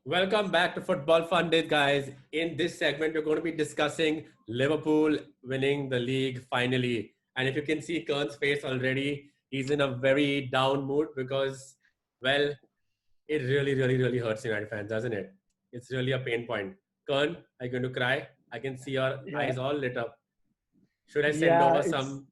Welcome back to Football Fun Days, guys. In this segment, we're going to be discussing Liverpool winning the league finally. And if you can see Kern's face already, he's in a very down mood because, well, it really hurts United fans, doesn't it? It's really a pain point. Kern, are you going to cry? I can see your Yeah, eyes all lit up. Should I send yeah. over It's some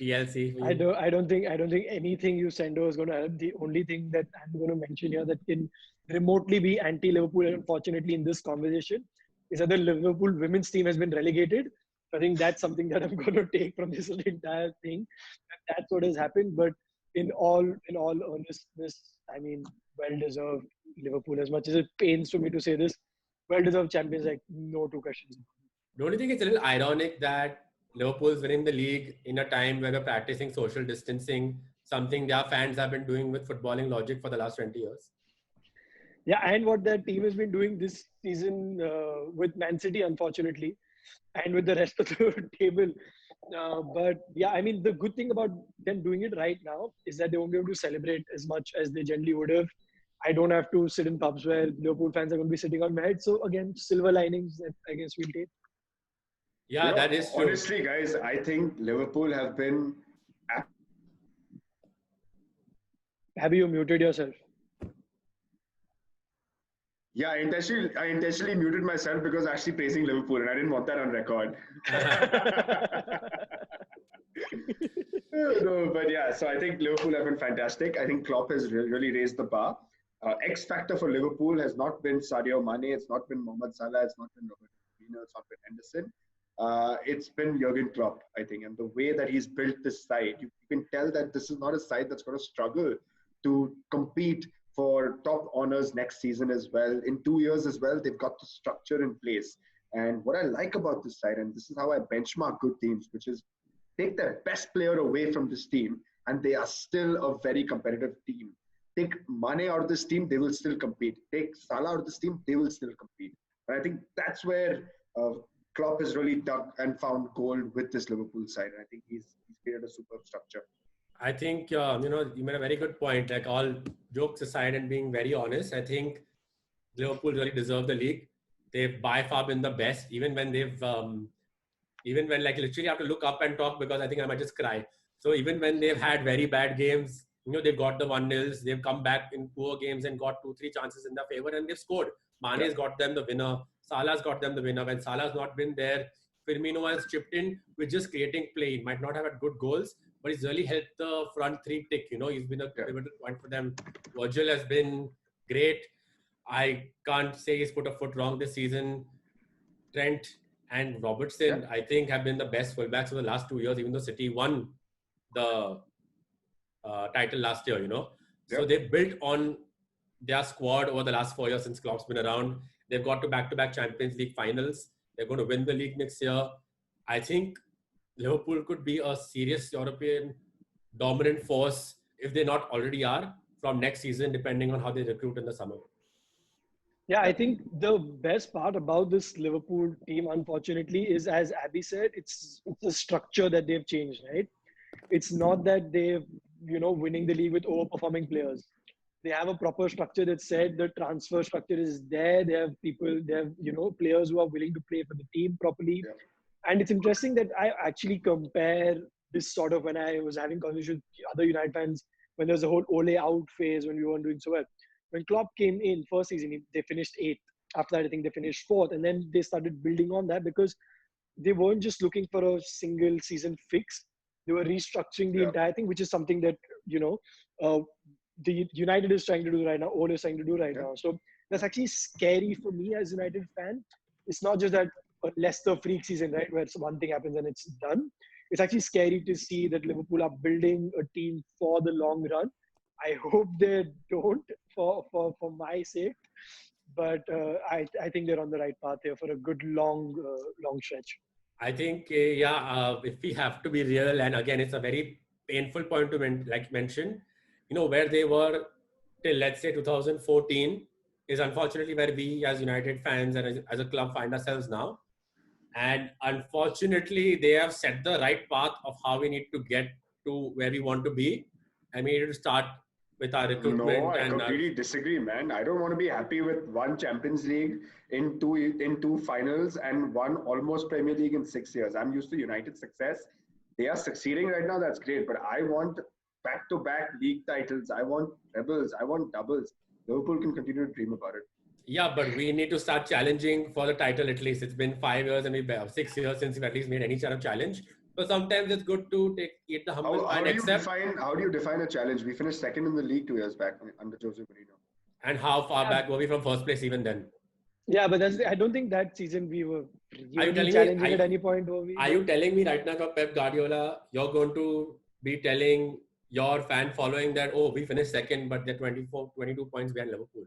TLC for I you? don't think anything you send over is going to help. The only thing that I'm going to mention here that can remotely be anti-Liverpool, unfortunately, in this conversation, is that the Liverpool women's team has been relegated. I think that's something that I'm going to take from this entire thing. That's what has happened. But in all earnestness, I mean, well deserved Liverpool. As much as it pains to me to say this, well deserved champions. Like no two questions. Don't you think it's a little ironic that Liverpool's winning the league in a time where we're practicing social distancing, something their fans have been doing with footballing logic for the last 20 years? Yeah, and what that team has been doing this season with Man City, unfortunately, and with the rest of the table. But yeah, I mean, the good thing about them doing it right now is that they won't be able to celebrate as much as they generally would have. I don't have to sit in pubs where Liverpool fans are going to be sitting on my head. So again, silver linings that I guess we'll take. Yeah, that is true. Honestly, guys, I think Liverpool have been. Have you muted yourself? Yeah, I intentionally muted myself because actually praising Liverpool, and I didn't want that on record. No, but yeah, so I think Liverpool have been fantastic. I think Klopp has really raised the bar. X factor for Liverpool has not been Sadio Mane, it's not been Mohamed Salah, it's not been Robert Firmino, it's not been Henderson. It's been Jurgen Klopp, I think, and the way that he's built this side, you can tell that this is not a side that's going to struggle to compete for top honors next season as well. In 2 years as well, they've got the structure in place. And what I like about this side, and this is how I benchmark good teams, which is take their best player away from this team, and they are still a very competitive team. Take Mane out of this team, they will still compete. Take Salah out of this team, they will still compete. And I think that's where Klopp has really dug and found gold with this Liverpool side. And I think he's created a superb structure. I think, you made a very good point. Like, all jokes aside and being very honest, I think Liverpool really deserve the league. They've by far been the best, even when like literally I have to look up and talk because I think I might just cry. So even when they've had very bad games, they've got the 1-0s, they've come back in poor games and got 2-3 chances in their favor and they've scored. Yeah. Mane's got them the winner. Salah's got them the winner. When Salah's not been there, Firmino has chipped in with just creating play. He might not have had good goals, but he's really helped the front three tick. He's been a pivotal point for them. Virgil has been great. I can't say he's put a foot wrong this season. Trent and Robertson, I think, have been the best fullbacks for the last 2 years, even though City won the title last year. So they built on their squad over the last 4 years since Klopp's been around. They've got to back-to-back Champions League finals. They're going to win the league next year. I think Liverpool could be a serious European dominant force if they not already are from next season, depending on how they recruit in the summer. Yeah, I think the best part about this Liverpool team, unfortunately, is as Abby said, it's the structure that they've changed, right? It's not that they've, winning the league with overperforming players. They have a proper structure that said the transfer structure is there. They have people, they have, players who are willing to play for the team properly. Yeah. And it's interesting that I actually compare this sort of when I was having conversations with other United fans, when there was a whole Ole out phase when we weren't doing so well. When Klopp came in first season, they finished eighth. After that, I think they finished fourth. And then they started building on that because they weren't just looking for a single season fix. They were restructuring the Yeah. entire thing, which is something that, uh, the United is trying to do right now, Ole is trying to do right Yeah. now. So that's actually scary for me as a United fan. It's not just that a Leicester freak season, right, where one thing happens and it's done. It's actually scary to see that Liverpool are building a team for the long run. I hope they don't for my sake, but I think they're on the right path here for a good long stretch. I think, if we have to be real, and again, it's a very painful point to mention, where they were till, let's say, 2014 is unfortunately where we as United fans and as a club find ourselves now. And unfortunately, they have set the right path of how we need to get to where we want to be. And we need to start with our recruitment. No, I and completely disagree, man. I don't want to be happy with one Champions League in two finals and one almost Premier League in 6 years. I'm used to United's success. They are succeeding right now. That's great, but I want back-to-back league titles. I want trebles. I want doubles. Liverpool can continue to dream about it. Yeah, but we need to start challenging for the title at least. It's been 5 years and 6 years since we've at least made any sort of challenge. So sometimes it's good to eat the humble How and do you accept. how do you define a challenge? We finished second in the league 2 years back under Jose Mourinho. And how far back were we from first place even then? Yeah, but I don't think that season we were Are you really telling me- challenging are you- at any point, were we? Are you telling me right now, for Pep Guardiola, you're going to be telling your fan following that, oh, we finished second, but they're 22 points behind Liverpool?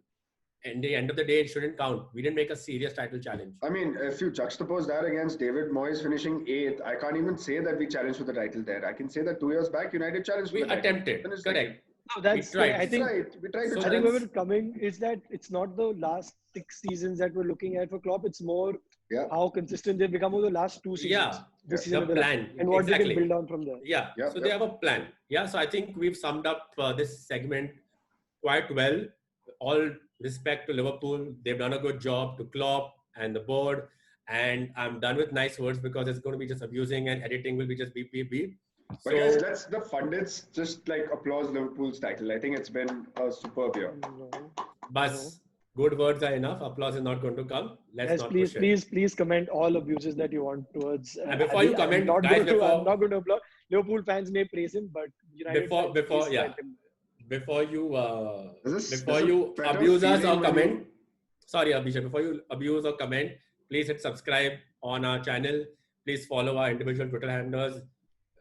And the end of the day, it shouldn't count. We didn't make a serious title challenge. I mean, if you juxtapose that against David Moyes finishing 8th, I can't even say that we challenged for the title there. I can say that 2 years back, United challenged for We the title. attempted, Finished correct. No, that's We tried. I think We tried to So I think challenge. where we're coming is that it's not the last 6 seasons that we're looking at for Klopp. It's more Yeah. how consistent they've become over the last 2 seasons. Yeah, This the season the and plan. and what Exactly. they can build on from there. Yeah, Yeah, so they have a plan. Yeah, so I think we've summed up this segment quite well. All respect to Liverpool. They've done a good job, to Klopp and the board. And I'm done with nice words because it's going to be just abusing and editing will be just beep, beep, beep. But guys, let's the pundits just like applaud Liverpool's title. I think it's been a superb year. No. Bas, good words are enough. Applause is not going to come. Let's Yes, not please, push it. please comment all abuses that you want towards. And before you comment, I'm not guys, going to, before- I'm not going to applaud. Liverpool fans may praise him, but United Before- fans, before- please yeah. let him. Before you There's abuse a us feeling or when comment, sorry Abhishek, before you abuse or comment, please hit subscribe on our channel. Please follow our individual Twitter handles.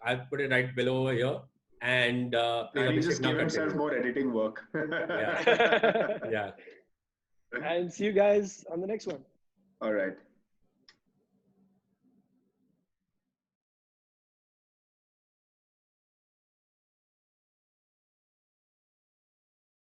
I'll put it right below over here. And please And he Abhishek, just now gave himself continue. more editing work. Yeah. Yeah. And see you guys on the next one. All right.